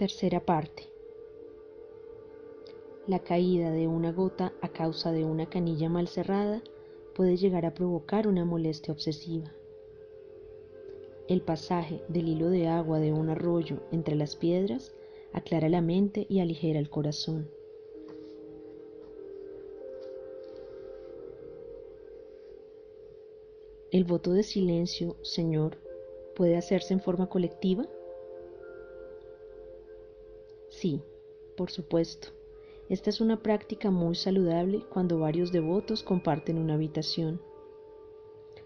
Tercera parte. La caída de una gota a causa de una canilla mal cerrada puede llegar a provocar una molestia obsesiva. El pasaje del hilo de agua de un arroyo entre las piedras aclara la mente y aligera el corazón. ¿El voto de silencio, Señor, puede hacerse en forma colectiva? Sí, por supuesto. Esta es una práctica muy saludable cuando varios devotos comparten una habitación.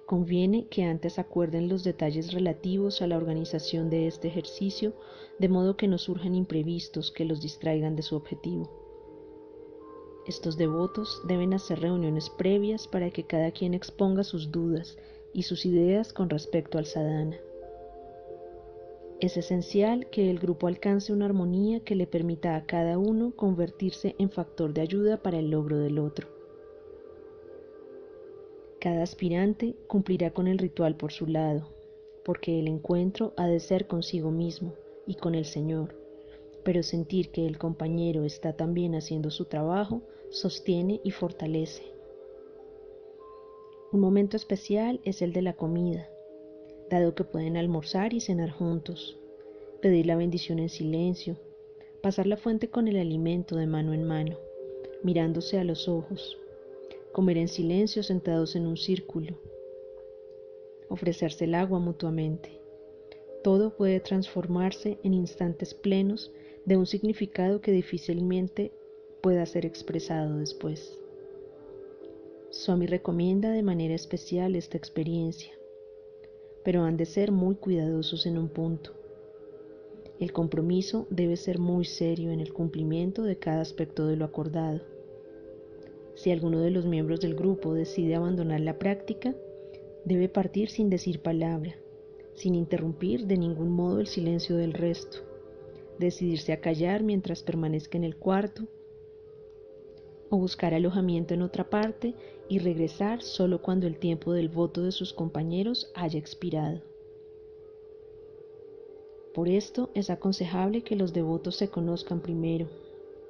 Conviene que antes acuerden los detalles relativos a la organización de este ejercicio, de modo que no surjan imprevistos que los distraigan de su objetivo. Estos devotos deben hacer reuniones previas para que cada quien exponga sus dudas y sus ideas con respecto al sadhana. Es esencial que el grupo alcance una armonía que le permita a cada uno convertirse en factor de ayuda para el logro del otro. Cada aspirante cumplirá con el ritual por su lado, porque el encuentro ha de ser consigo mismo y con el Señor, pero sentir que el compañero está también haciendo su trabajo sostiene y fortalece. Un momento especial es el de la comida, dado que pueden almorzar y cenar juntos, pedir la bendición en silencio, pasar la fuente con el alimento de mano en mano, mirándose a los ojos, comer en silencio sentados en un círculo, ofrecerse el agua mutuamente. Todo puede transformarse en instantes plenos de un significado que difícilmente pueda ser expresado después. Swami recomienda de manera especial esta experiencia, pero han de ser muy cuidadosos en un punto. El compromiso debe ser muy serio en el cumplimiento de cada aspecto de lo acordado. Si alguno de los miembros del grupo decide abandonar la práctica, debe partir sin decir palabra, sin interrumpir de ningún modo el silencio del resto, decidirse a callar mientras permanezca en el cuarto, o buscar alojamiento en otra parte y regresar solo cuando el tiempo del voto de sus compañeros haya expirado. Por esto es aconsejable que los devotos se conozcan primero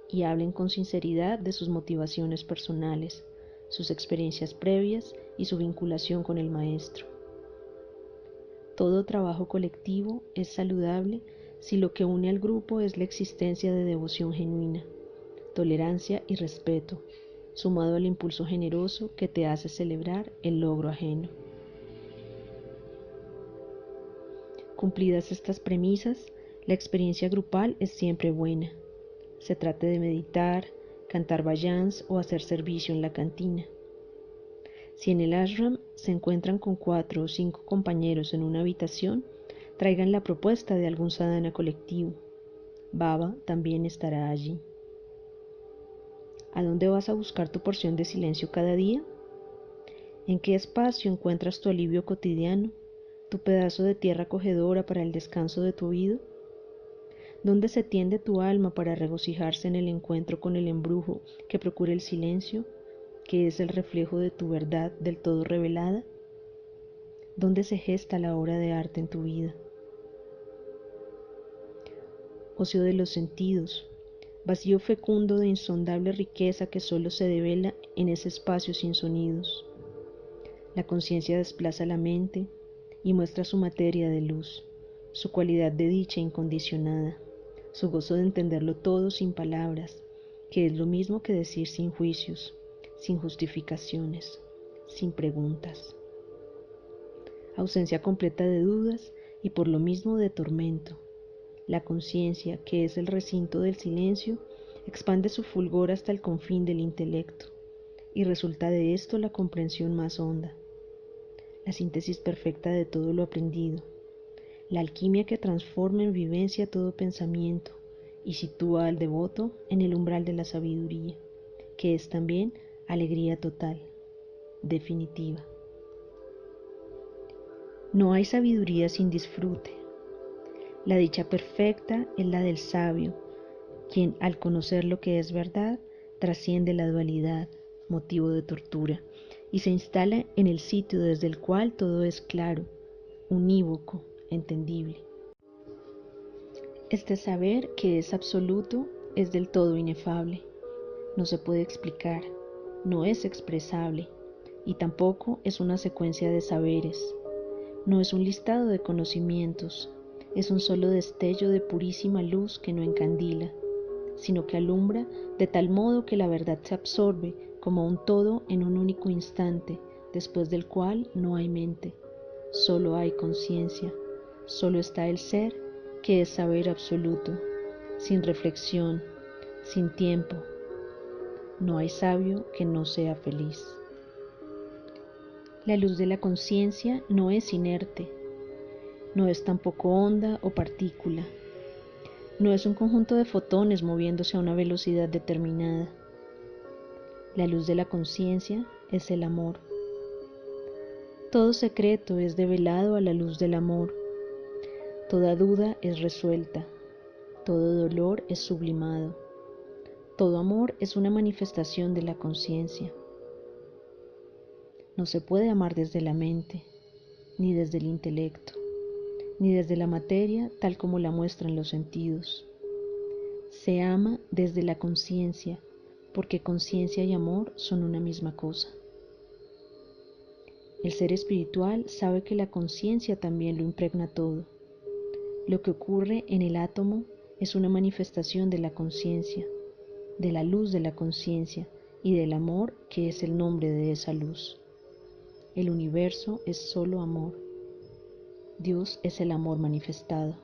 y hablen con sinceridad de sus motivaciones personales, sus experiencias previas y su vinculación con el maestro. Todo trabajo colectivo es saludable si lo que une al grupo es la existencia de devoción genuina, tolerancia y respeto, sumado al impulso generoso que te hace celebrar el logro ajeno. Cumplidas estas premisas, la experiencia grupal es siempre buena. Se trate de meditar, cantar bhajans o hacer servicio en la cantina. Si en el ashram se encuentran con 4 o 5 compañeros en una habitación, traigan la propuesta de algún sadhana colectivo. Baba también estará allí. ¿A dónde vas a buscar tu porción de silencio cada día? ¿En qué espacio encuentras tu alivio cotidiano, tu pedazo de tierra acogedora para el descanso de tu oído? ¿Dónde se tiende tu alma para regocijarse en el encuentro con el embrujo que procura el silencio, que es el reflejo de tu verdad del todo revelada? ¿Dónde se gesta la obra de arte en tu vida? Ocio de los sentidos, vacío fecundo de insondable riqueza que solo se devela en ese espacio sin sonidos. La conciencia desplaza la mente y muestra su materia de luz, su cualidad de dicha incondicionada, su gozo de entenderlo todo sin palabras, que es lo mismo que decir sin juicios, sin justificaciones, sin preguntas. Ausencia completa de dudas y por lo mismo de tormento. La conciencia, que es el recinto del silencio, expande su fulgor hasta el confín del intelecto, y resulta de esto la comprensión más honda, la síntesis perfecta de todo lo aprendido, la alquimia que transforma en vivencia todo pensamiento y sitúa al devoto en el umbral de la sabiduría, que es también alegría total, definitiva. No hay sabiduría sin disfrute. La dicha perfecta es la del sabio, quien al conocer lo que es verdad, trasciende la dualidad, motivo de tortura, y se instala en el sitio desde el cual todo es claro, unívoco, entendible. Este saber que es absoluto es del todo inefable, no se puede explicar, no es expresable y tampoco es una secuencia de saberes, no es un listado de conocimientos, es un solo destello de purísima luz que no encandila, sino que alumbra de tal modo que la verdad se absorbe como un todo en un único instante, después del cual no hay mente, solo hay conciencia, solo está el ser que es saber absoluto, sin reflexión, sin tiempo. No hay sabio que no sea feliz. La luz de la conciencia no es inerte, no es tampoco onda o partícula, no es un conjunto de fotones moviéndose a una velocidad determinada. La luz de la conciencia es el amor. Todo secreto es develado a la luz del amor. Toda duda es resuelta. Todo dolor es sublimado. Todo amor es una manifestación de la conciencia. No se puede amar desde la mente, ni desde el intelecto, ni desde la materia tal como la muestran los sentidos. Se ama desde la conciencia, porque conciencia y amor son una misma cosa. El ser espiritual sabe que la conciencia también lo impregna todo. Lo que ocurre en el átomo es una manifestación de la conciencia, de la luz de la conciencia y del amor que es el nombre de esa luz. El universo es solo amor. Dios es el amor manifestado.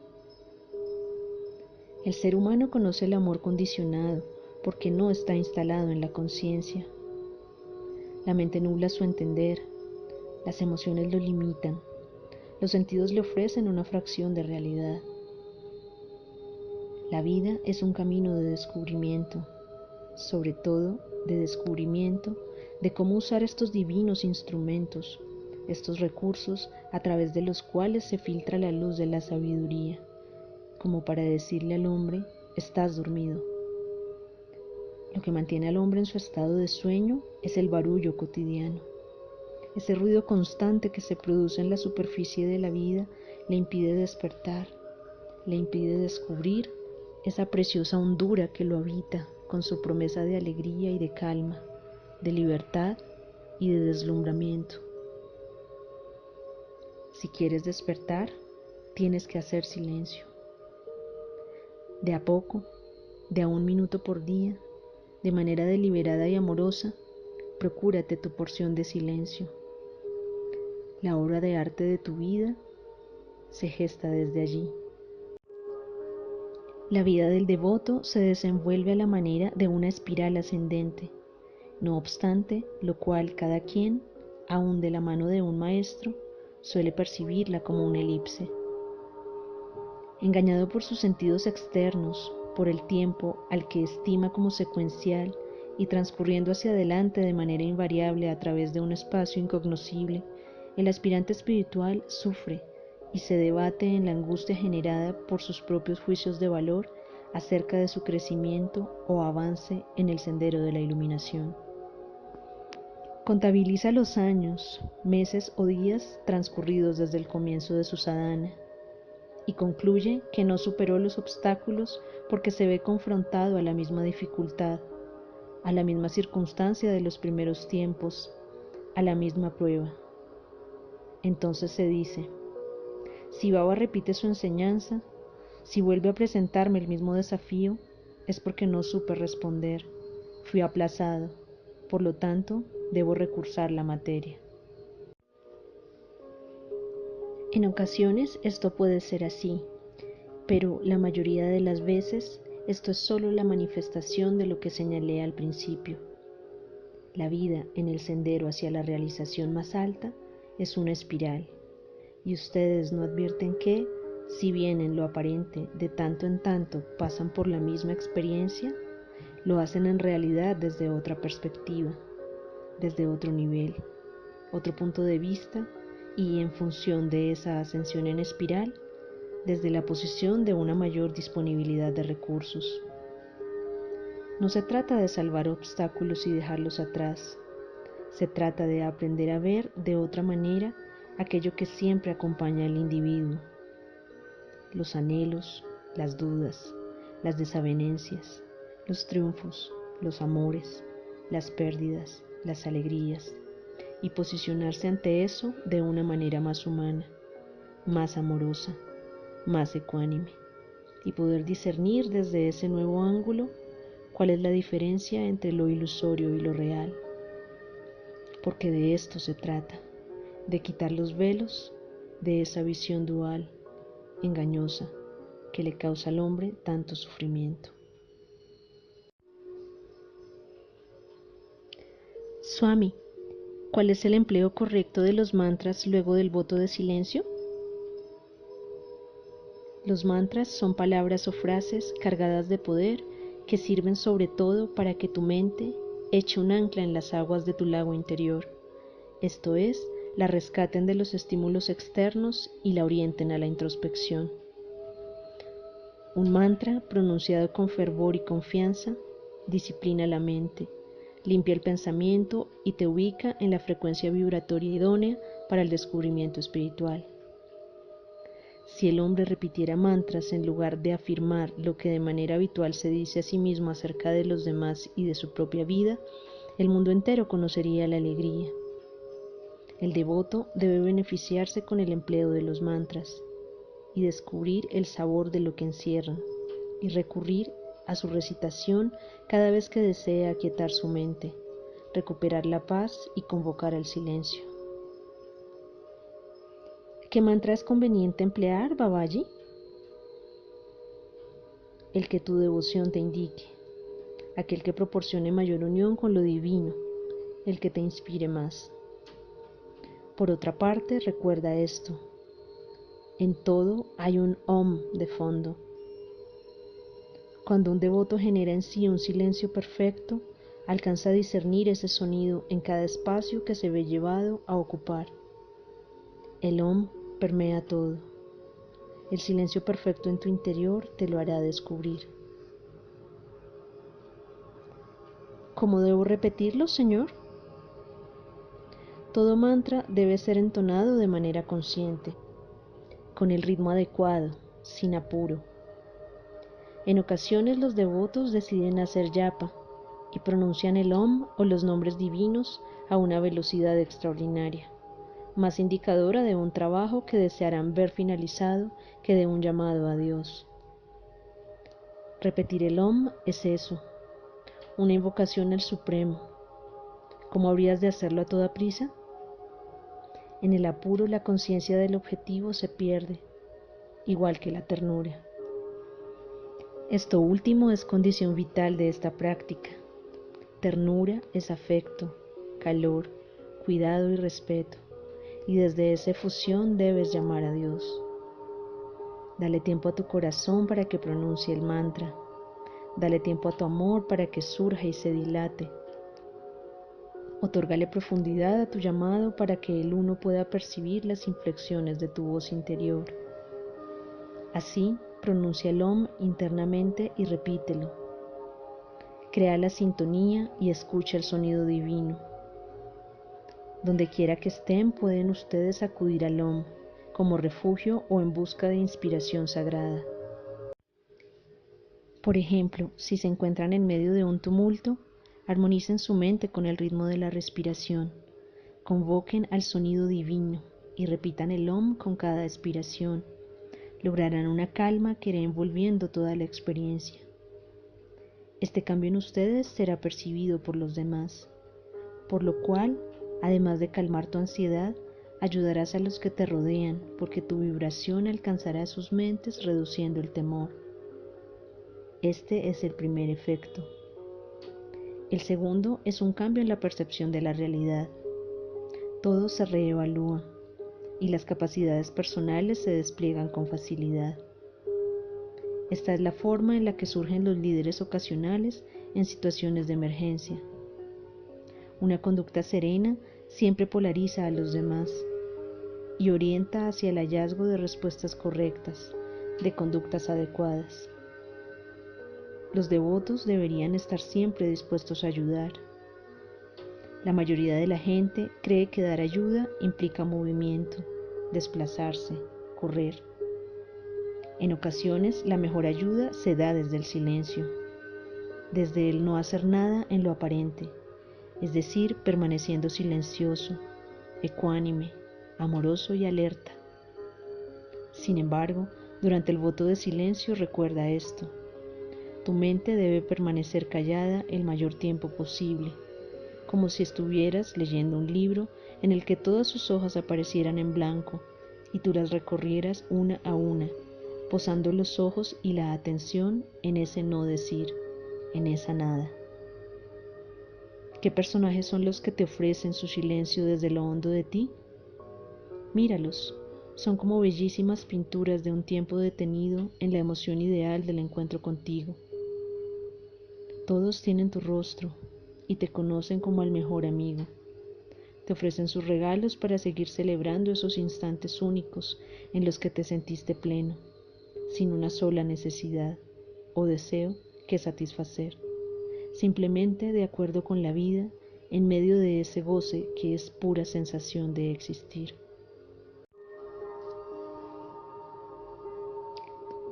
El ser humano conoce el amor condicionado porque no está instalado en la conciencia. La mente nubla su entender, las emociones lo limitan, los sentidos le ofrecen una fracción de realidad. La vida es un camino de descubrimiento, sobre todo de descubrimiento de cómo usar estos divinos instrumentos, estos recursos a través de los cuales se filtra la luz de la sabiduría, como para decirle al hombre, estás dormido. Lo que mantiene al hombre en su estado de sueño es el barullo cotidiano. Ese ruido constante que se produce en la superficie de la vida le impide despertar, le impide descubrir esa preciosa hondura que lo habita con su promesa de alegría y de calma, de libertad y de deslumbramiento. Si quieres despertar, tienes que hacer silencio. De a poco, de a un minuto por día, de manera deliberada y amorosa, procúrate tu porción de silencio. La obra de arte de tu vida se gesta desde allí. La vida del devoto se desenvuelve a la manera de una espiral ascendente, no obstante, lo cual cada quien, aun de la mano de un maestro, suele percibirla como una elipse. Engañado por sus sentidos externos, por el tiempo al que estima como secuencial y transcurriendo hacia adelante de manera invariable a través de un espacio incognoscible, el aspirante espiritual sufre y se debate en la angustia generada por sus propios juicios de valor acerca de su crecimiento o avance en el sendero de la iluminación. Contabiliza los años, meses o días transcurridos desde el comienzo de su sadhana y concluye que no superó los obstáculos porque se ve confrontado a la misma dificultad, a la misma circunstancia de los primeros tiempos, a la misma prueba. Entonces se dice, si Baba repite su enseñanza, si vuelve a presentarme el mismo desafío, es porque no supe responder, fui aplazado, por lo tanto, debo recursar la materia. En ocasiones esto puede ser así, pero la mayoría de las veces esto es solo la manifestación de lo que señalé al principio. La vida en el sendero hacia la realización más alta es una espiral, y ustedes no advierten que, si bien en lo aparente de tanto en tanto pasan por la misma experiencia, lo hacen en realidad desde otra perspectiva, desde otro nivel, otro punto de vista y en función de esa ascensión en espiral, desde la posición de una mayor disponibilidad de recursos. No se trata de salvar obstáculos y dejarlos atrás, se trata de aprender a ver de otra manera aquello que siempre acompaña al individuo, los anhelos, las dudas, las desavenencias, los triunfos, los amores, las pérdidas, las alegrías, y posicionarse ante eso de una manera más humana, más amorosa, más ecuánime, y poder discernir desde ese nuevo ángulo cuál es la diferencia entre lo ilusorio y lo real, porque de esto se trata, de quitar los velos de esa visión dual, engañosa, que le causa al hombre tanto sufrimiento. Swami, ¿cuál es el empleo correcto de los mantras luego del voto de silencio? Los mantras son palabras o frases cargadas de poder que sirven sobre todo para que tu mente eche un ancla en las aguas de tu lago interior, esto es, la rescaten de los estímulos externos y la orienten a la introspección. Un mantra pronunciado con fervor y confianza disciplina la mente, limpia el pensamiento y te ubica en la frecuencia vibratoria idónea para el descubrimiento espiritual. Si el hombre repitiera mantras en lugar de afirmar lo que de manera habitual se dice a sí mismo acerca de los demás y de su propia vida, el mundo entero conocería la alegría. El devoto debe beneficiarse con el empleo de los mantras y descubrir el sabor de lo que encierran y recurrir a su recitación cada vez que desea aquietar su mente, recuperar la paz y convocar al silencio. ¿Qué mantra es conveniente emplear, Babaji? El que tu devoción te indique, aquel que proporcione mayor unión con lo divino, el que te inspire más. Por otra parte, recuerda esto, en todo hay un Om de fondo. Cuando un devoto genera en sí un silencio perfecto, alcanza a discernir ese sonido en cada espacio que se ve llevado a ocupar. El Om permea todo. El silencio perfecto en tu interior te lo hará descubrir. ¿Cómo debo repetirlo, Señor? Todo mantra debe ser entonado de manera consciente, con el ritmo adecuado, sin apuro. En ocasiones los devotos deciden hacer yapa y pronuncian el Om o los nombres divinos a una velocidad extraordinaria, más indicadora de un trabajo que desearán ver finalizado que de un llamado a Dios. Repetir el Om es eso, una invocación al Supremo. ¿Cómo habrías de hacerlo a toda prisa? En el apuro la conciencia del objetivo se pierde, igual que la ternura. Esto último es condición vital de esta práctica. Ternura es afecto, calor, cuidado y respeto, y desde esa efusión debes llamar a Dios. Dale tiempo a tu corazón para que pronuncie el mantra. Dale tiempo a tu amor para que surja y se dilate. Otórgale profundidad a tu llamado para que el uno pueda percibir las inflexiones de tu voz interior. Así, pronuncia el Om internamente y repítelo. Crea la sintonía y escucha el sonido divino. Donde quiera que estén, pueden ustedes acudir al Om como refugio o en busca de inspiración sagrada. Por ejemplo, si se encuentran en medio de un tumulto, armonicen su mente con el ritmo de la respiración, convoquen al sonido divino y repitan el Om con cada expiración. Lograrán una calma que irá envolviendo toda la experiencia. Este cambio en ustedes será percibido por los demás, por lo cual, además de calmar tu ansiedad, ayudarás a los que te rodean, porque tu vibración alcanzará sus mentes reduciendo el temor. Este es el primer efecto. El segundo es un cambio en la percepción de la realidad. Todo se reevalúa y las capacidades personales se despliegan con facilidad. Esta es la forma en la que surgen los líderes ocasionales en situaciones de emergencia. Una conducta serena siempre polariza a los demás y orienta hacia el hallazgo de respuestas correctas, de conductas adecuadas. Los devotos deberían estar siempre dispuestos a ayudar. La mayoría de la gente cree que dar ayuda implica movimiento, desplazarse, correr. En ocasiones, la mejor ayuda se da desde el silencio, desde el no hacer nada en lo aparente, es decir, permaneciendo silencioso, ecuánime, amoroso y alerta. Sin embargo, durante el voto de silencio recuerda esto: tu mente debe permanecer callada el mayor tiempo posible, como si estuvieras leyendo un libro en el que todas sus hojas aparecieran en blanco y tú las recorrieras una a una, posando los ojos y la atención en ese no decir, en esa nada. ¿Qué personajes son los que te ofrecen su silencio desde lo hondo de ti? Míralos, son como bellísimas pinturas de un tiempo detenido en la emoción ideal del encuentro contigo. Todos tienen tu rostro y te conocen como al mejor amigo. Te ofrecen sus regalos para seguir celebrando esos instantes únicos en los que te sentiste pleno, sin una sola necesidad o deseo que satisfacer, simplemente de acuerdo con la vida en medio de ese goce que es pura sensación de existir.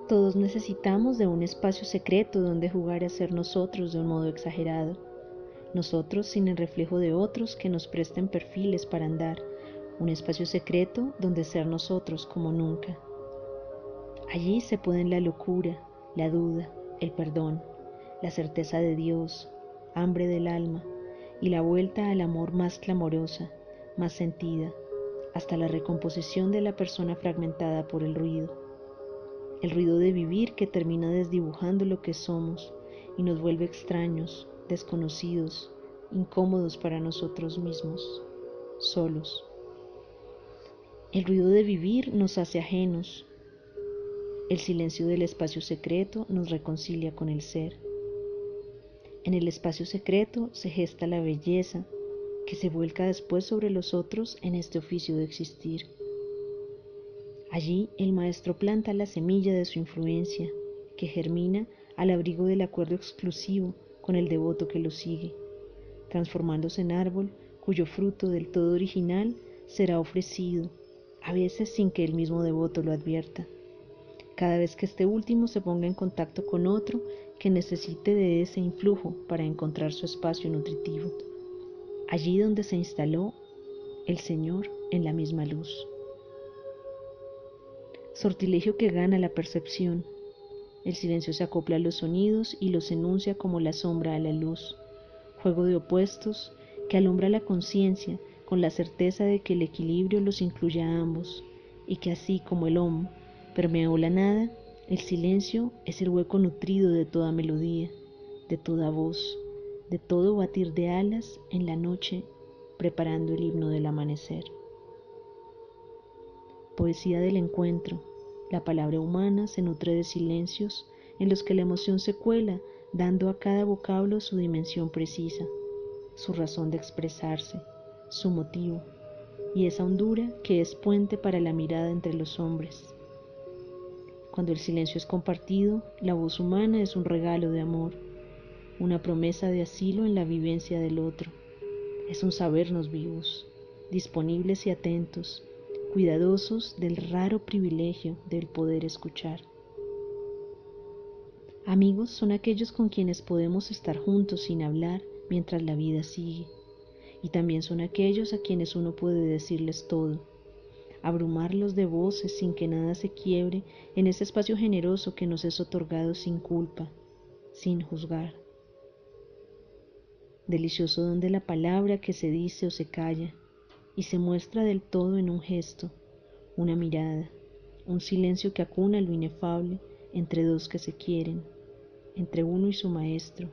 Todos necesitamos de un espacio secreto donde jugar a ser nosotros de un modo exagerado, nosotros sin el reflejo de otros que nos presten perfiles para andar, un espacio secreto donde ser nosotros como nunca. Allí se pueden la locura, la duda, el perdón, la certeza de Dios, hambre del alma y la vuelta al amor más clamorosa, más sentida, hasta la recomposición de la persona fragmentada por el ruido de vivir que termina desdibujando lo que somos y nos vuelve extraños, desconocidos, incómodos para nosotros mismos, solos. El ruido de vivir nos hace ajenos. El silencio del espacio secreto nos reconcilia con el ser. En el espacio secreto se gesta la belleza que se vuelca después sobre los otros en este oficio de existir. Allí el maestro planta la semilla de su influencia, que germina al abrigo del acuerdo exclusivo con el devoto que lo sigue, transformándose en árbol cuyo fruto del todo original será ofrecido, a veces sin que el mismo devoto lo advierta, cada vez que este último se ponga en contacto con otro que necesite de ese influjo para encontrar su espacio nutritivo, allí donde se instaló el Señor en la misma luz. Sortilegio que gana la percepción. El silencio se acopla a los sonidos y los enuncia como la sombra a la luz. Juego de opuestos que alumbra la conciencia con la certeza de que el equilibrio los incluye a ambos y que así como el Om permeó la nada, el silencio es el hueco nutrido de toda melodía, de toda voz, de todo batir de alas en la noche preparando el himno del amanecer. Poesía del encuentro. La palabra humana se nutre de silencios en los que la emoción se cuela, dando a cada vocablo su dimensión precisa, su razón de expresarse, su motivo, y esa hondura que es puente para la mirada entre los hombres. Cuando el silencio es compartido, la voz humana es un regalo de amor, una promesa de asilo en la vivencia del otro. Es un sabernos vivos, disponibles y atentos, cuidadosos del raro privilegio del poder escuchar. Amigos son aquellos con quienes podemos estar juntos sin hablar mientras la vida sigue, y también son aquellos a quienes uno puede decirles todo, abrumarlos de voces sin que nada se quiebre en ese espacio generoso que nos es otorgado sin culpa, sin juzgar. Delicioso donde la palabra que se dice o se calla y se muestra del todo en un gesto, una mirada, un silencio que acuna lo inefable entre dos que se quieren, entre uno y su maestro,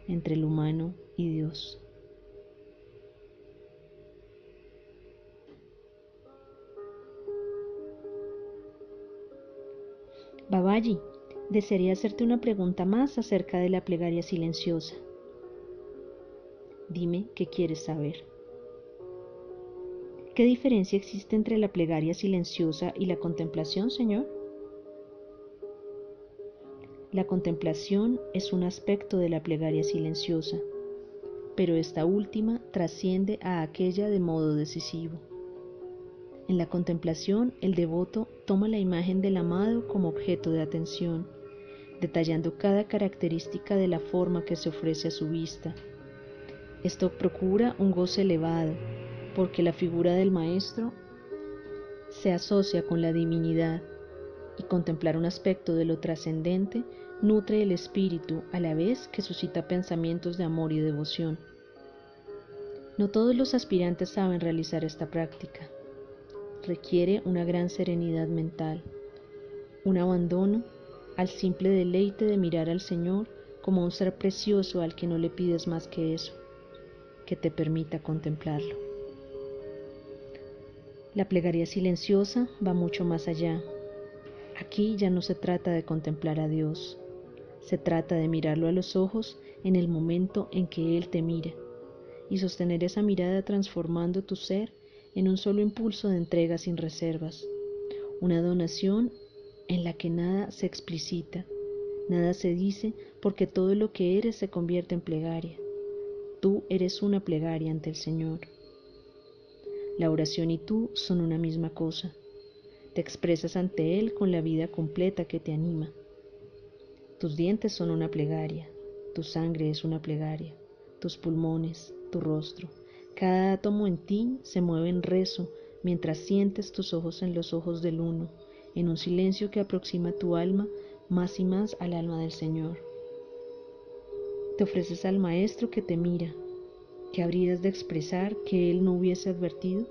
entre el humano y Dios. Babaji, desearía hacerte una pregunta más acerca de la plegaria silenciosa. Dime qué quieres saber. ¿Qué diferencia existe entre la plegaria silenciosa y la contemplación, Señor? La contemplación es un aspecto de la plegaria silenciosa, pero esta última trasciende a aquella de modo decisivo. En la contemplación, el devoto toma la imagen del amado como objeto de atención, detallando cada característica de la forma que se ofrece a su vista. Esto procura un goce elevado, porque la figura del Maestro se asocia con la divinidad, y contemplar un aspecto de lo trascendente nutre el espíritu a la vez que suscita pensamientos de amor y devoción. No todos los aspirantes saben realizar esta práctica. Requiere una gran serenidad mental, un abandono al simple deleite de mirar al Señor como un ser precioso al que no le pides más que eso, que te permita contemplarlo. La plegaria silenciosa va mucho más allá. Aquí ya no se trata de contemplar a Dios, se trata de mirarlo a los ojos en el momento en que Él te mira y sostener esa mirada transformando tu ser en un solo impulso de entrega sin reservas, una donación en la que nada se explicita, nada se dice, porque todo lo que eres se convierte en plegaria. Tú eres una plegaria ante el Señor. La oración y tú son una misma cosa. Te expresas ante Él con la vida completa que te anima. Tus dientes son una plegaria, tu sangre es una plegaria, tus pulmones, tu rostro. Cada átomo en ti se mueve en rezo mientras sientes tus ojos en los ojos del Uno, en un silencio que aproxima tu alma más y más al alma del Señor. Te ofreces al Maestro que te mira. ¿Qué habrías de expresar que Él no hubiese advertido?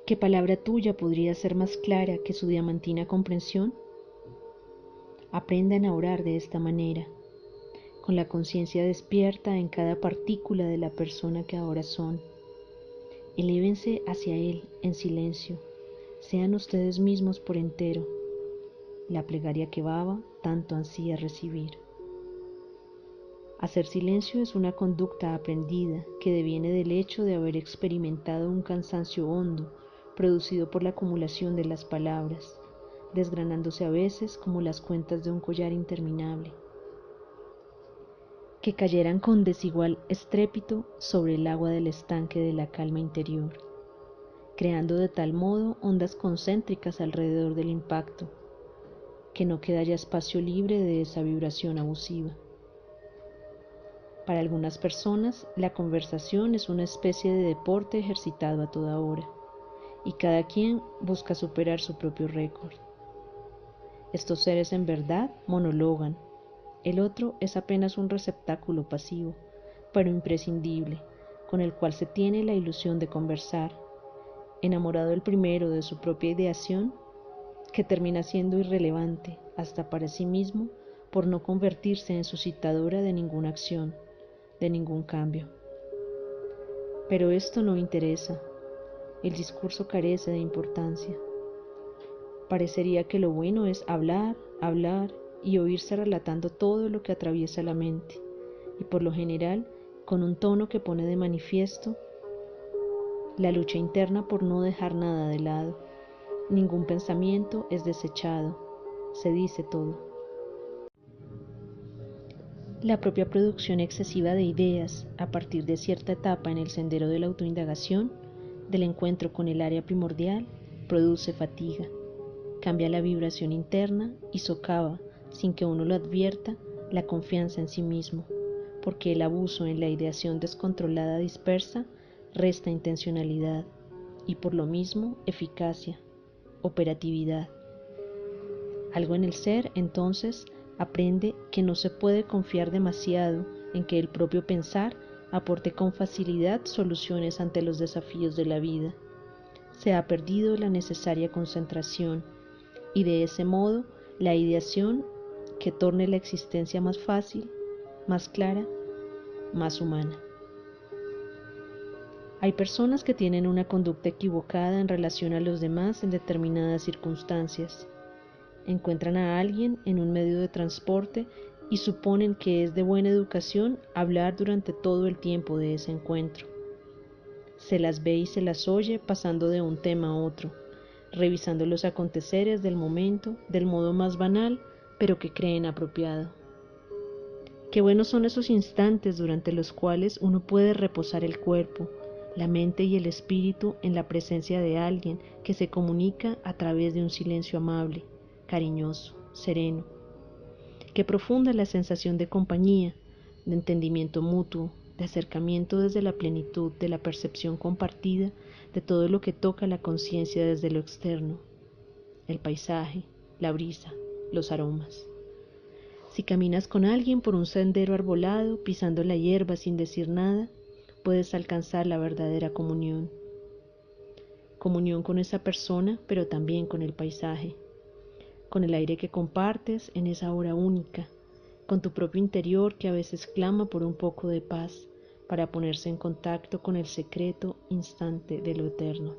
¿Qué palabra tuya podría ser más clara que su diamantina comprensión? Aprendan a orar de esta manera, con la conciencia despierta en cada partícula de la persona que ahora son. Elévense hacia Él en silencio, sean ustedes mismos por entero, la plegaria que Baba tanto ansía recibir. Hacer silencio es una conducta aprendida que deviene del hecho de haber experimentado un cansancio hondo producido por la acumulación de las palabras, desgranándose a veces como las cuentas de un collar interminable, que cayeran con desigual estrépito sobre el agua del estanque de la calma interior, creando de tal modo ondas concéntricas alrededor del impacto, que no queda ya espacio libre de esa vibración abusiva. Para algunas personas, la conversación es una especie de deporte ejercitado a toda hora, y cada quien busca superar su propio récord. Estos seres en verdad monologan, el otro es apenas un receptáculo pasivo, pero imprescindible, con el cual se tiene la ilusión de conversar, enamorado el primero de su propia ideación, que termina siendo irrelevante hasta para sí mismo por no convertirse en suscitadora de ninguna acción, de ningún cambio. Pero esto no interesa, el discurso carece de importancia. Parecería que lo bueno es hablar, hablar y oírse relatando todo lo que atraviesa la mente, y por lo general con un tono que pone de manifiesto la lucha interna por no dejar nada de lado. Ningún pensamiento es desechado, se dice todo. La propia producción excesiva de ideas a partir de cierta etapa en el sendero de la autoindagación, del encuentro con el área primordial, produce fatiga, cambia la vibración interna y socava, sin que uno lo advierta, la confianza en sí mismo, porque el abuso en la ideación descontrolada dispersa resta intencionalidad y por lo mismo eficacia, operatividad. Algo en el ser, entonces, aprende que no se puede confiar demasiado en que el propio pensar aporte con facilidad soluciones ante los desafíos de la vida. Se ha perdido la necesaria concentración y de ese modo la ideación que torne la existencia más fácil, más clara, más humana. Hay personas que tienen una conducta equivocada en relación a los demás en determinadas circunstancias. Encuentran a alguien en un medio de transporte y suponen que es de buena educación hablar durante todo el tiempo de ese encuentro. Se las ve y se las oye pasando de un tema a otro, revisando los aconteceres del momento del modo más banal, pero que creen apropiado. Qué buenos son esos instantes durante los cuales uno puede reposar el cuerpo, la mente y el espíritu en la presencia de alguien que se comunica a través de un silencio amable, cariñoso, sereno. Qué profunda la sensación de compañía, de entendimiento mutuo, de acercamiento desde la plenitud de la percepción compartida de todo lo que toca la conciencia desde lo externo, el paisaje, la brisa, los aromas. Si caminas con alguien por un sendero arbolado, pisando la hierba sin decir nada, puedes alcanzar la verdadera comunión. Comunión con esa persona, pero también con el paisaje, con el aire que compartes en esa hora única, con tu propio interior que a veces clama por un poco de paz para ponerse en contacto con el secreto instante de lo eterno.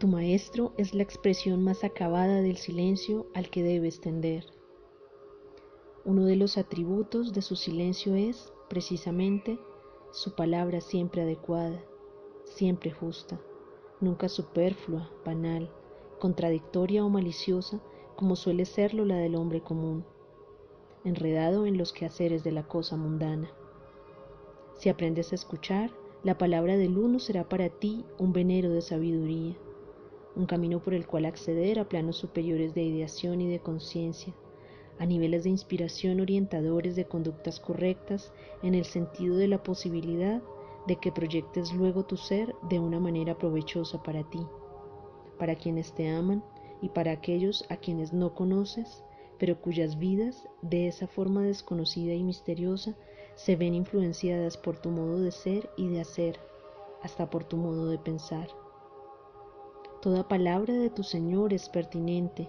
Tu maestro es la expresión más acabada del silencio al que debes tender. Uno de los atributos de su silencio es, precisamente, su palabra siempre adecuada, siempre justa, nunca superflua, banal, contradictoria o maliciosa como suele serlo la del hombre común, enredado en los quehaceres de la cosa mundana. Si aprendes a escuchar, la palabra del uno será para ti un venero de sabiduría, un camino por el cual acceder a planos superiores de ideación y de conciencia, a niveles de inspiración orientadores de conductas correctas en el sentido de la posibilidad de que proyectes luego tu ser de una manera provechosa para ti, para quienes te aman y para aquellos a quienes no conoces, pero cuyas vidas, de esa forma desconocida y misteriosa, se ven influenciadas por tu modo de ser y de hacer, hasta por tu modo de pensar. Toda palabra de tu Señor es pertinente,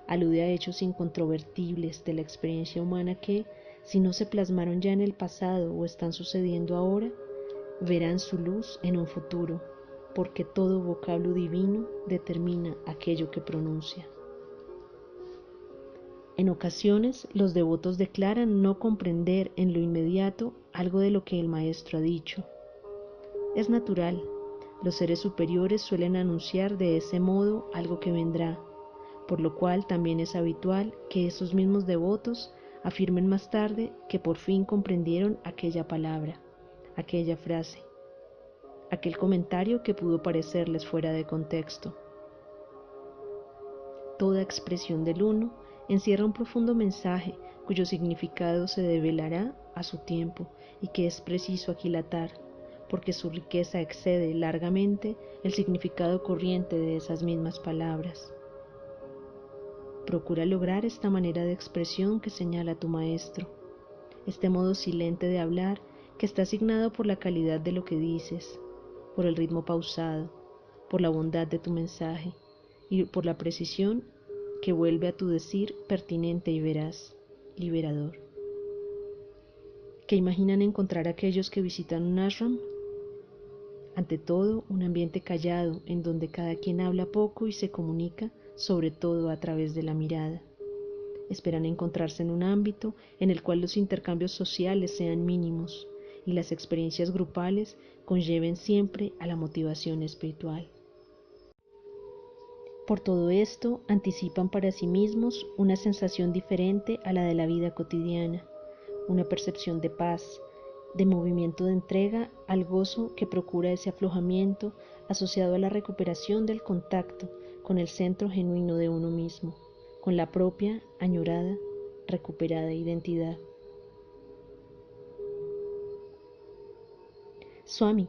alude a hechos incontrovertibles de la experiencia humana que, si no se plasmaron ya en el pasado o están sucediendo ahora, verán su luz en un futuro, porque todo vocablo divino determina aquello que pronuncia. En ocasiones, los devotos declaran no comprender en lo inmediato algo de lo que el Maestro ha dicho. Es natural, los seres superiores suelen anunciar de ese modo algo que vendrá, por lo cual también es habitual que esos mismos devotos afirmen más tarde que por fin comprendieron aquella palabra, aquella frase, aquel comentario que pudo parecerles fuera de contexto. Toda expresión del uno encierra un profundo mensaje cuyo significado se develará a su tiempo y que es preciso aquilatar, porque su riqueza excede largamente el significado corriente de esas mismas palabras. Procura lograr esta manera de expresión que señala tu maestro, este modo silente de hablar que está asignado por la calidad de lo que dices, por el ritmo pausado, por la bondad de tu mensaje y por la precisión que vuelve a tu decir pertinente y veraz, liberador. ¿Qué imaginan encontrar aquellos que visitan un ashram? Ante todo, un ambiente callado en donde cada quien habla poco y se comunica, sobre todo a través de la mirada. Esperan encontrarse en un ámbito en el cual los intercambios sociales sean mínimos y las experiencias grupales conlleven siempre a la motivación espiritual. Por todo esto, anticipan para sí mismos una sensación diferente a la de la vida cotidiana, una percepción de paz, de movimiento de entrega al gozo que procura ese aflojamiento asociado a la recuperación del contacto con el centro genuino de uno mismo, con la propia, añorada, recuperada identidad. Swami,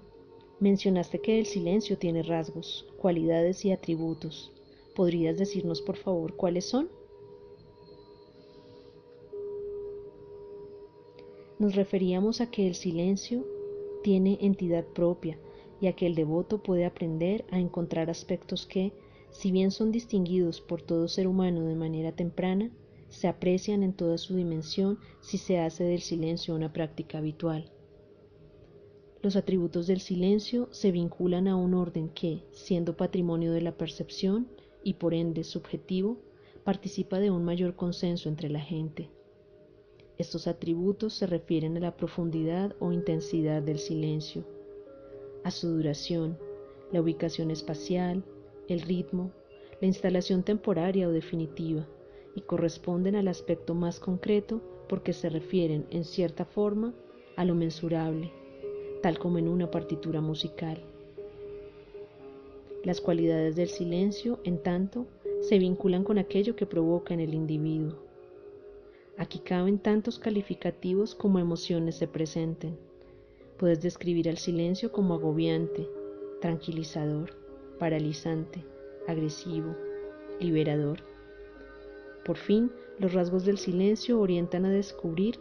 mencionaste que el silencio tiene rasgos, cualidades y atributos. ¿Podrías decirnos por favor cuáles son? Nos referíamos a que el silencio tiene entidad propia y a que el devoto puede aprender a encontrar aspectos que, si bien son distinguidos por todo ser humano de manera temprana, se aprecian en toda su dimensión si se hace del silencio una práctica habitual. Los atributos del silencio se vinculan a un orden que, siendo patrimonio de la percepción y por ende subjetivo, participa de un mayor consenso entre la gente. Estos atributos se refieren a la profundidad o intensidad del silencio, a su duración, la ubicación espacial, el ritmo, la instalación temporaria o definitiva, y corresponden al aspecto más concreto porque se refieren, en cierta forma, a lo mensurable, tal como en una partitura musical. Las cualidades del silencio, en tanto, se vinculan con aquello que provoca en el individuo. Aquí caben tantos calificativos como emociones se presenten. Puedes describir al silencio como agobiante, tranquilizador, paralizante, agresivo, liberador. Por fin, los rasgos del silencio orientan a descubrir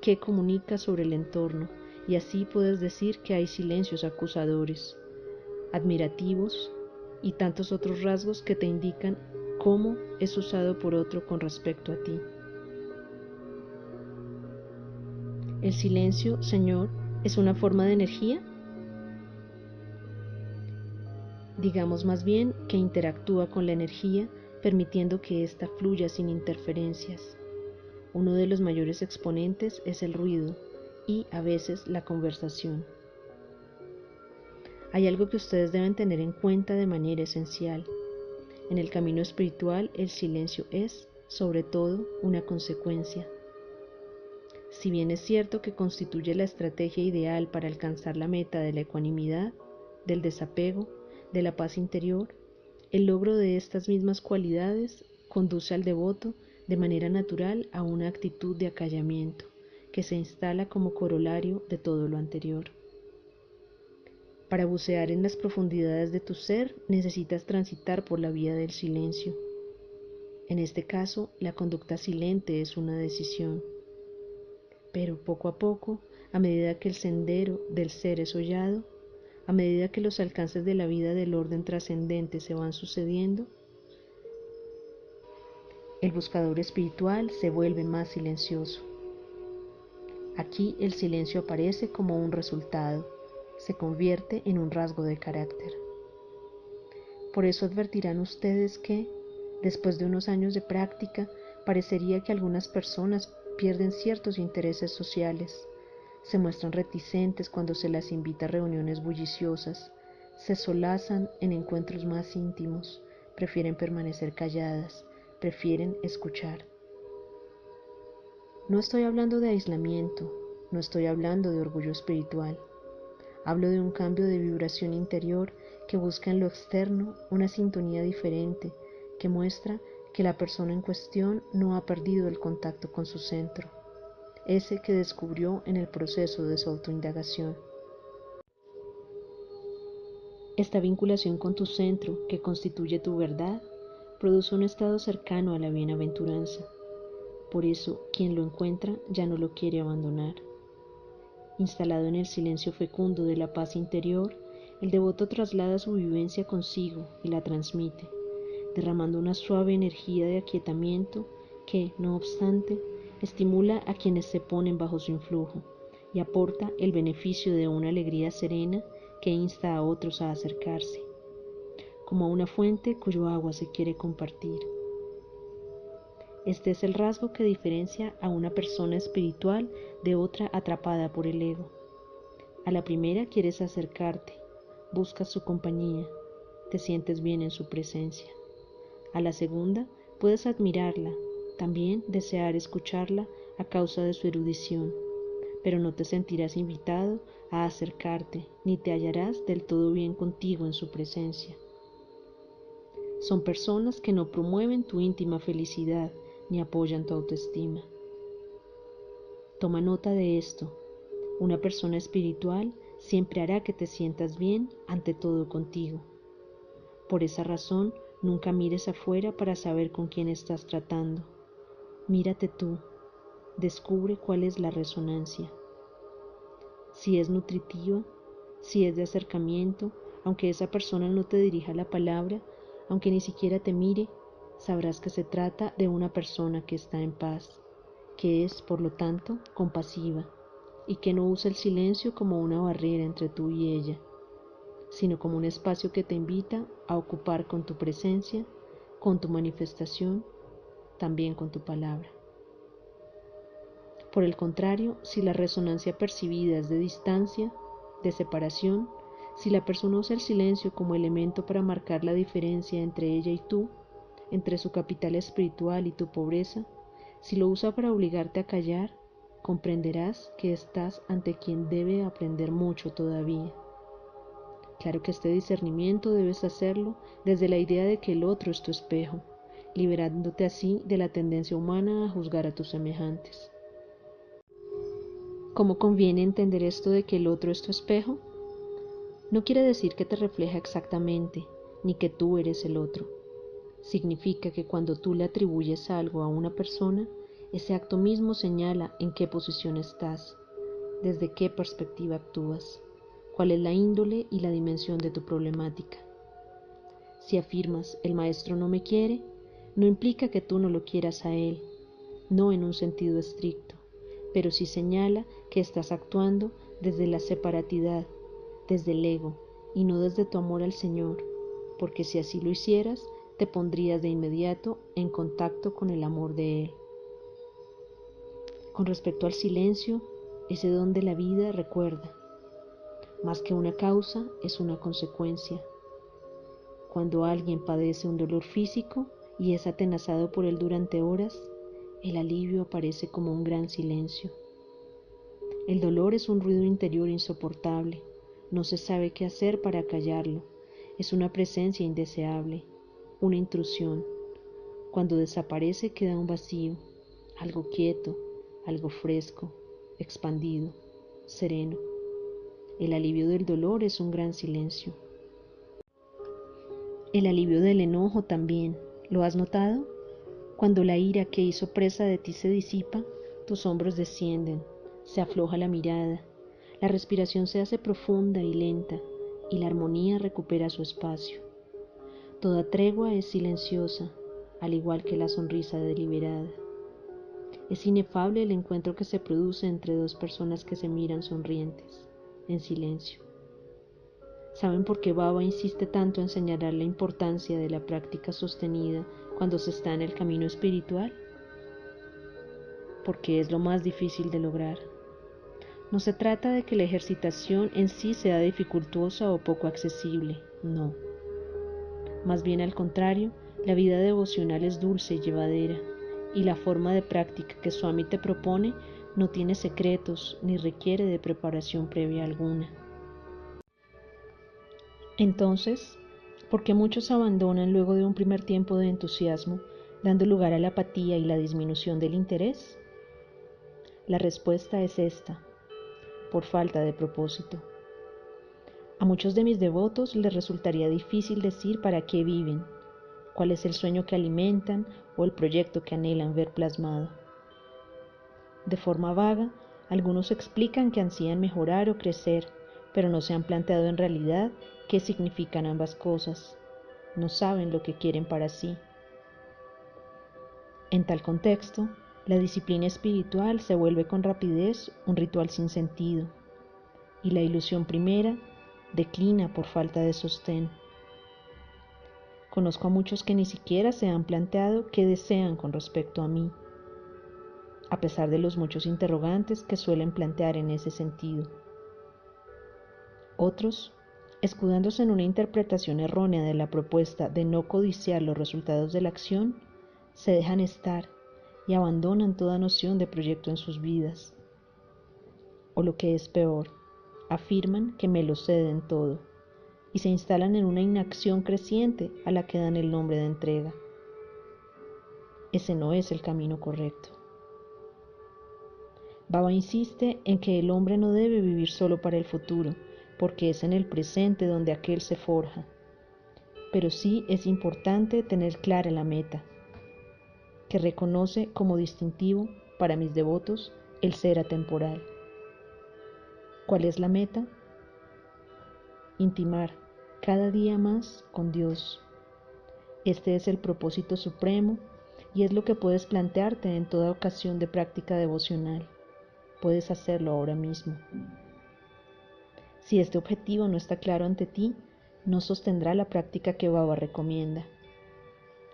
qué comunica sobre el entorno, y así puedes decir que hay silencios acusadores, admirativos y tantos otros rasgos que te indican cómo es usado por otro con respecto a ti. ¿El silencio, Señor, es una forma de energía? Digamos más bien que interactúa con la energía, permitiendo que ésta fluya sin interferencias. Uno de los mayores exponentes es el ruido y, a veces, la conversación. Hay algo que ustedes deben tener en cuenta de manera esencial. En el camino espiritual, el silencio es, sobre todo, una consecuencia. Si bien es cierto que constituye la estrategia ideal para alcanzar la meta de la ecuanimidad, del desapego, de la paz interior, el logro de estas mismas cualidades conduce al devoto de manera natural a una actitud de acallamiento, que se instala como corolario de todo lo anterior. Para bucear en las profundidades de tu ser, necesitas transitar por la vía del silencio. En este caso, la conducta silente es una decisión. Pero poco a poco, a medida que el sendero del ser es hollado, a medida que los alcances de la vida del orden trascendente se van sucediendo, el buscador espiritual se vuelve más silencioso. Aquí el silencio aparece como un resultado, se convierte en un rasgo de carácter. Por eso advertirán ustedes que, después de unos años de práctica, parecería que algunas personas pierden ciertos intereses sociales, se muestran reticentes cuando se las invita a reuniones bulliciosas, se solazan en encuentros más íntimos, prefieren permanecer calladas, prefieren escuchar. No estoy hablando de aislamiento, no estoy hablando de orgullo espiritual. Hablo de un cambio de vibración interior que busca en lo externo una sintonía diferente, que muestra que la persona en cuestión no ha perdido el contacto con su centro, ese que descubrió en el proceso de su autoindagación. Esta vinculación con tu centro, que constituye tu verdad, produce un estado cercano a la bienaventuranza. Por eso, quien lo encuentra ya no lo quiere abandonar. Instalado en el silencio fecundo de la paz interior, el devoto traslada su vivencia consigo y la transmite, derramando una suave energía de aquietamiento que, no obstante, estimula a quienes se ponen bajo su influjo y aporta el beneficio de una alegría serena que insta a otros a acercarse, como a una fuente cuyo agua se quiere compartir. Este es el rasgo que diferencia a una persona espiritual de otra atrapada por el ego. A la primera quieres acercarte, buscas su compañía, te sientes bien en su presencia. A la segunda puedes admirarla, también desear escucharla a causa de su erudición, pero no te sentirás invitado a acercarte, ni te hallarás del todo bien contigo en su presencia. Son personas que no promueven tu íntima felicidad, ni apoyan tu autoestima. Toma nota de esto. Una persona espiritual siempre hará que te sientas bien ante todo contigo. Por esa razón, nunca mires afuera para saber con quién estás tratando. Mírate tú, descubre cuál es la resonancia. Si es nutritiva, si es de acercamiento, aunque esa persona no te dirija la palabra, aunque ni siquiera te mire, sabrás que se trata de una persona que está en paz, que es, por lo tanto, compasiva y que no usa el silencio como una barrera entre tú y ella, sino como un espacio que te invita a ocupar con tu presencia, con tu manifestación, también con tu palabra. Por el contrario, si la resonancia percibida es de distancia, de separación, si la persona usa el silencio como elemento para marcar la diferencia entre ella y tú, entre su capital espiritual y tu pobreza, si lo usa para obligarte a callar, comprenderás que estás ante quien debe aprender mucho todavía. Claro que este discernimiento debes hacerlo desde la idea de que el otro es tu espejo, liberándote así de la tendencia humana a juzgar a tus semejantes. ¿Cómo conviene entender esto de que el otro es tu espejo? No quiere decir que te refleja exactamente, ni que tú eres el otro. Significa que cuando tú le atribuyes algo a una persona, ese acto mismo señala en qué posición estás, desde qué perspectiva actúas, cuál es la índole y la dimensión de tu problemática. Si afirmas, el maestro no me quiere, no implica que tú no lo quieras a él, no en un sentido estricto, pero sí señala que estás actuando desde la separatidad, desde el ego, y no desde tu amor al Señor, porque si así lo hicieras, te pondrías de inmediato en contacto con el amor de Él. Con respecto al silencio, ese don de la vida recuerda, más que una causa, es una consecuencia. Cuando alguien padece un dolor físico y es atenazado por él durante horas, el alivio aparece como un gran silencio. El dolor es un ruido interior insoportable, no se sabe qué hacer para callarlo, es una presencia indeseable, una intrusión. Cuando desaparece queda un vacío, algo quieto, algo fresco, expandido, sereno. El alivio del dolor es un gran silencio. El alivio del enojo también, ¿lo has notado? Cuando la ira que hizo presa de ti se disipa, tus hombros descienden, se afloja la mirada, la respiración se hace profunda y lenta, y la armonía recupera su espacio. Toda tregua es silenciosa, al igual que la sonrisa deliberada. Es inefable el encuentro que se produce entre dos personas que se miran sonrientes, en silencio. ¿Saben por qué Baba insiste tanto en señalar la importancia de la práctica sostenida cuando se está en el camino espiritual? Porque es lo más difícil de lograr. No se trata de que la ejercitación en sí sea dificultosa o poco accesible, no. Más bien al contrario, la vida devocional es dulce y llevadera, y la forma de práctica que Swami te propone no tiene secretos ni requiere de preparación previa alguna. Entonces, ¿por qué muchos abandonan luego de un primer tiempo de entusiasmo, dando lugar a la apatía y la disminución del interés? La respuesta es esta: por falta de propósito. A muchos de mis devotos les resultaría difícil decir para qué viven, cuál es el sueño que alimentan o el proyecto que anhelan ver plasmado. De forma vaga, algunos explican que ansían mejorar o crecer, pero no se han planteado en realidad qué significan ambas cosas. No saben lo que quieren para sí. En tal contexto, la disciplina espiritual se vuelve con rapidez un ritual sin sentido, y la ilusión primera declina por falta de sostén. Conozco a muchos que ni siquiera se han planteado qué desean con respecto a mí, a pesar de los muchos interrogantes que suelen plantear en ese sentido. Otros, escudándose en una interpretación errónea de la propuesta de no codiciar los resultados de la acción, se dejan estar y abandonan toda noción de proyecto en sus vidas. O lo que es peor, afirman que me lo ceden todo y se instalan en una inacción creciente a la que dan el nombre de entrega. Ese no es el camino correcto. Baba insiste en que el hombre no debe vivir solo para el futuro, porque es en el presente donde aquel se forja. Pero sí es importante tener clara la meta, que reconoce como distintivo para mis devotos el ser atemporal. ¿Cuál es la meta? Intimar cada día más con Dios. Este es el propósito supremo y es lo que puedes plantearte en toda ocasión de práctica devocional. Puedes hacerlo ahora mismo. Si este objetivo no está claro ante ti, no sostendrá la práctica que Baba recomienda.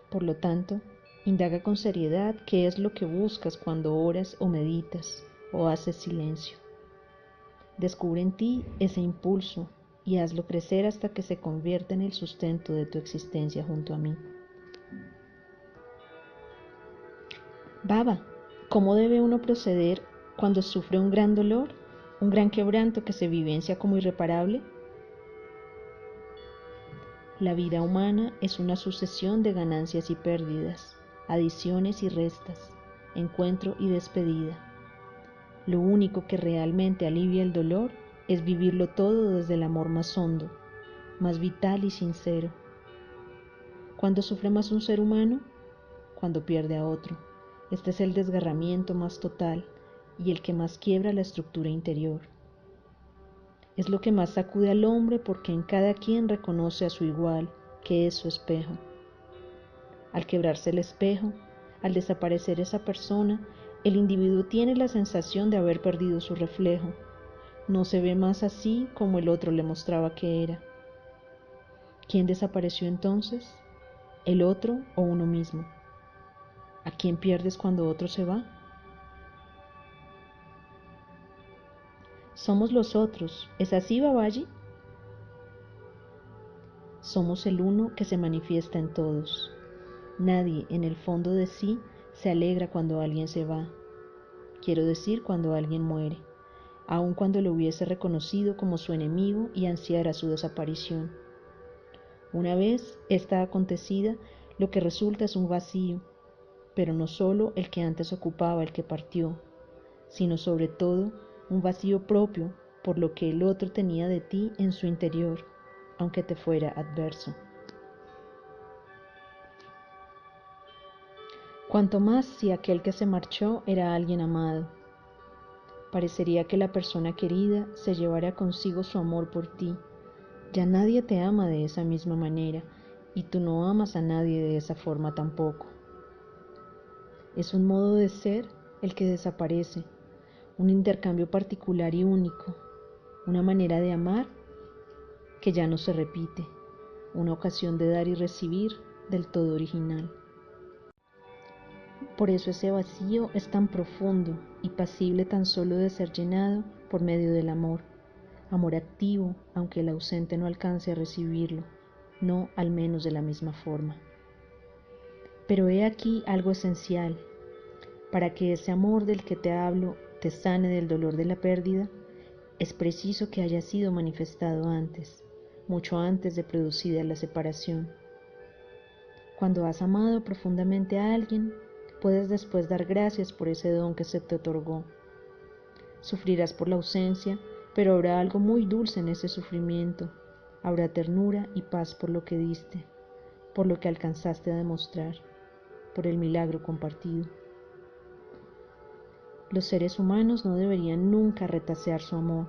Por lo tanto, indaga con seriedad qué es lo que buscas cuando oras o meditas o haces silencio. Descubre en ti ese impulso y hazlo crecer hasta que se convierta en el sustento de tu existencia junto a mí. Baba, ¿cómo debe uno proceder Cuando sufre un gran dolor, un gran quebranto que se vivencia como irreparable. La vida humana es una sucesión de ganancias y pérdidas, adiciones y restas, encuentro y despedida. Lo único que realmente alivia el dolor es vivirlo todo desde el amor más hondo, más vital y sincero. ¿Cuándo sufre más un ser humano? Cuando pierde a otro. Este es el desgarramiento más total y el que más quiebra la estructura interior. Es lo que más sacude al hombre porque en cada quien reconoce a su igual, que es su espejo. Al quebrarse el espejo, al desaparecer esa persona, el individuo tiene la sensación de haber perdido su reflejo. No se ve más así como el otro le mostraba que era. ¿Quién desapareció entonces? ¿El otro o uno mismo? ¿A quién pierdes cuando otro se va? Somos los otros. ¿Es así, Babaji? Somos el uno que se manifiesta en todos. Nadie en el fondo de sí se alegra cuando alguien se va. Quiero decir, cuando alguien muere, aun cuando lo hubiese reconocido como su enemigo y ansiara su desaparición. Una vez esta acontecida, lo que resulta es un vacío, pero no solo el que antes ocupaba el que partió, sino sobre todo un vacío propio por lo que el otro tenía de ti en su interior, aunque te fuera adverso. Cuanto más si aquel que se marchó era alguien amado. Parecería que la persona querida se llevara consigo su amor por ti. Ya nadie te ama de esa misma manera y tú no amas a nadie de esa forma tampoco. Es un modo de ser el que desaparece, un intercambio particular y único, una manera de amar que ya no se repite, una ocasión de dar y recibir del todo original. Por eso ese vacío es tan profundo y pasible tan solo de ser llenado por medio del amor, amor activo, aunque el ausente no alcance a recibirlo, no al menos de la misma forma. Pero he aquí algo esencial. Para que ese amor del que te hablo te sane del dolor de la pérdida, es preciso que haya sido manifestado antes, mucho antes de producida la separación. Cuando has amado profundamente a alguien, puedes después dar gracias por ese don que se te otorgó. Sufrirás por la ausencia, pero habrá algo muy dulce en ese sufrimiento. Habrá ternura y paz por lo que diste, por lo que alcanzaste a demostrar, por el milagro compartido. Los seres humanos no deberían nunca retasear su amor.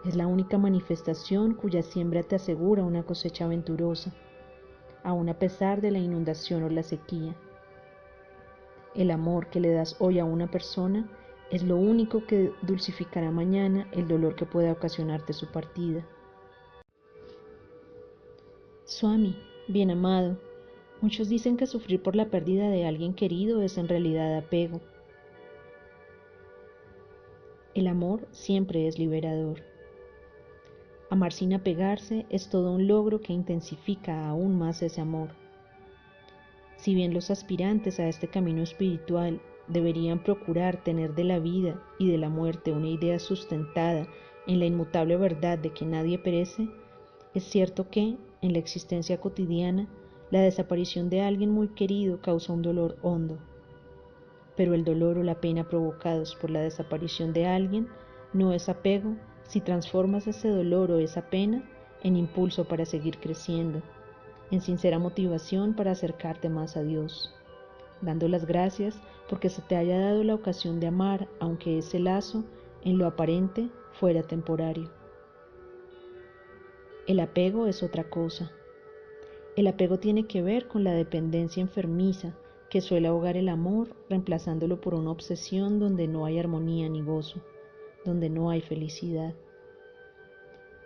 Es la única manifestación cuya siembra te asegura una cosecha venturosa, aun a pesar de la inundación o la sequía. El amor que le das hoy a una persona es lo único que dulcificará mañana el dolor que pueda ocasionarte su partida. Swami, bien amado, muchos dicen que sufrir por la pérdida de alguien querido es en realidad apego. El amor siempre es liberador. Amar sin apegarse es todo un logro que intensifica aún más ese amor. Si bien los aspirantes a este camino espiritual deberían procurar tener de la vida y de la muerte una idea sustentada en la inmutable verdad de que nadie perece, es cierto que, en la existencia cotidiana, la desaparición de alguien muy querido causa un dolor hondo. Pero el dolor o la pena provocados por la desaparición de alguien no es apego si transformas ese dolor o esa pena en impulso para seguir creciendo, en sincera motivación para acercarte más a Dios, dando las gracias porque se te haya dado la ocasión de amar, aunque ese lazo, en lo aparente, fuera temporario. El apego es otra cosa. El apego tiene que ver con la dependencia enfermiza que suele ahogar el amor, reemplazándolo por una obsesión donde no hay armonía ni gozo, donde no hay felicidad.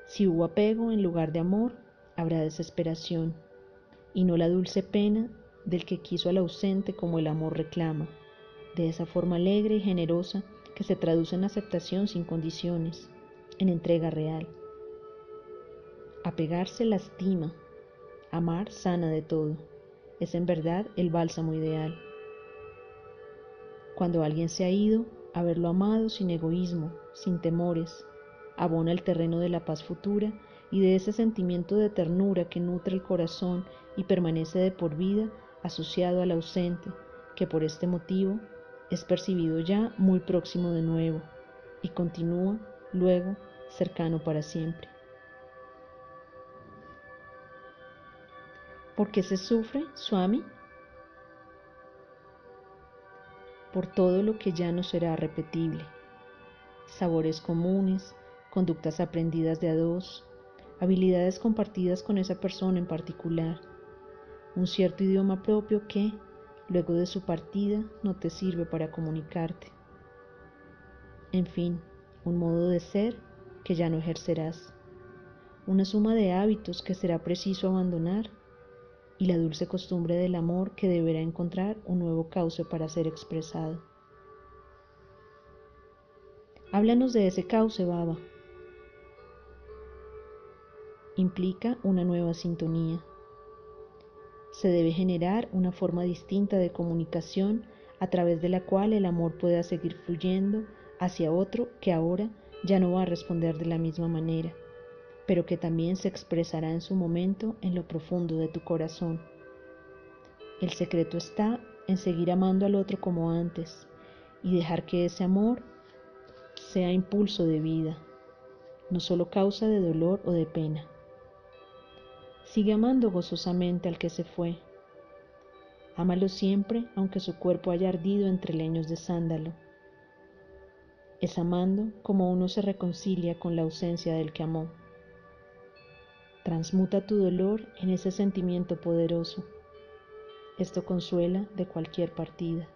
Si hubo apego en lugar de amor, habrá desesperación, y no la dulce pena del que quiso al ausente como el amor reclama, de esa forma alegre y generosa que se traduce en aceptación sin condiciones, en entrega real. Apegarse lastima, amar sana de todo, es en verdad el bálsamo ideal. Cuando alguien se ha ido, Haberlo amado sin egoísmo, sin temores, abona el terreno de la paz futura y de ese sentimiento de ternura que nutre el corazón y permanece de por vida asociado al ausente, que por este motivo es percibido ya muy próximo de nuevo y continúa luego cercano para siempre. ¿Por qué se sufre, Swami? Por todo lo que ya no será repetible. Sabores comunes, conductas aprendidas de a dos, habilidades compartidas con esa persona en particular, un cierto idioma propio que, luego de su partida, no te sirve para comunicarte. En fin, un modo de ser que ya no ejercerás, una suma de hábitos que será preciso abandonar y la dulce costumbre del amor que deberá encontrar un nuevo cauce para ser expresado. Háblanos de ese cauce, Baba. Implica una nueva sintonía. Se debe generar una forma distinta de comunicación a través de la cual el amor pueda seguir fluyendo hacia otro que ahora ya no va a responder de la misma manera, pero que también se expresará en su momento en lo profundo de tu corazón. El secreto está en seguir amando al otro como antes y dejar que ese amor sea impulso de vida, no solo causa de dolor o de pena. Sigue amando gozosamente al que se fue. Ámalo siempre, aunque su cuerpo haya ardido entre leños de sándalo. Es amando como uno se reconcilia con la ausencia del que amó. Transmuta tu dolor en ese sentimiento poderoso. Esto consuela de cualquier partida.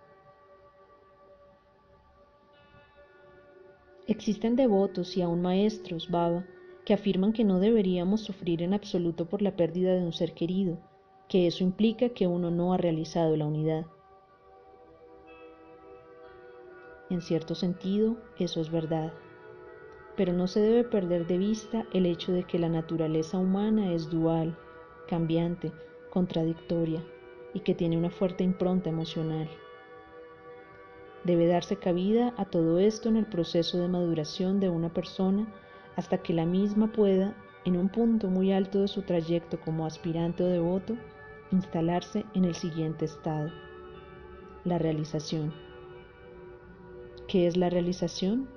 Existen devotos y aún maestros, Baba, que afirman que no deberíamos sufrir en absoluto por la pérdida de un ser querido, que eso implica que uno no ha realizado la unidad. En cierto sentido, eso es verdad, pero no se debe perder de vista el hecho de que la naturaleza humana es dual, cambiante, contradictoria y que tiene una fuerte impronta emocional. Debe darse cabida a todo esto en el proceso de maduración de una persona hasta que la misma pueda, en un punto muy alto de su trayecto como aspirante o devoto, instalarse en el siguiente estado: la realización. ¿Qué es la realización?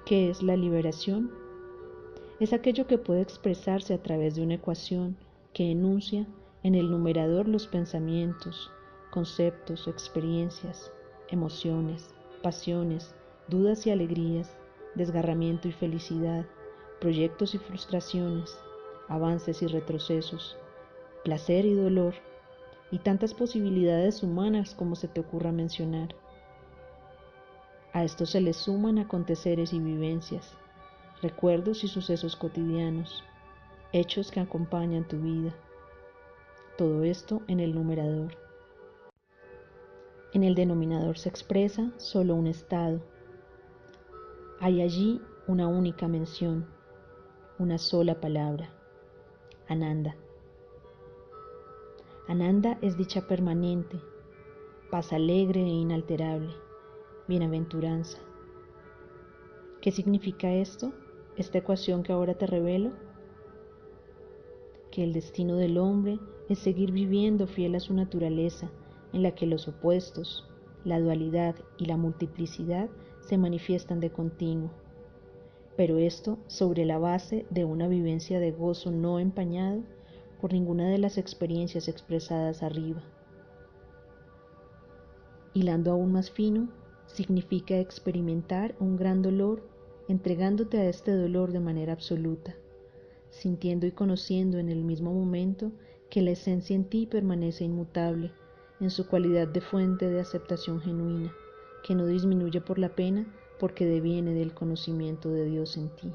¿Qué es la liberación? Es aquello que puede expresarse a través de una ecuación que enuncia en el numerador los pensamientos, conceptos, experiencias, emociones, pasiones, dudas y alegrías, desgarramiento y felicidad, proyectos y frustraciones, avances y retrocesos, placer y dolor, y tantas posibilidades humanas como se te ocurra mencionar. A esto se le suman aconteceres y vivencias, recuerdos y sucesos cotidianos, hechos que acompañan tu vida. Todo esto en el numerador. En el denominador se expresa solo un estado. Hay allí una única mención, una sola palabra: Ananda. Ananda es dicha permanente, paz alegre e inalterable, bienaventuranza. ¿Qué significa esto? Esta ecuación que ahora te revelo: que el destino del hombre es seguir viviendo fiel a su naturaleza, en la que los opuestos, la dualidad y la multiplicidad se manifiestan de continuo, pero esto sobre la base de una vivencia de gozo no empañado por ninguna de las experiencias expresadas arriba. Hilando aún más fino, significa experimentar un gran dolor entregándote a este dolor de manera absoluta, sintiendo y conociendo en el mismo momento que la esencia en ti permanece inmutable, en su cualidad de fuente de aceptación genuina, que no disminuye por la pena porque deviene del conocimiento de Dios en ti.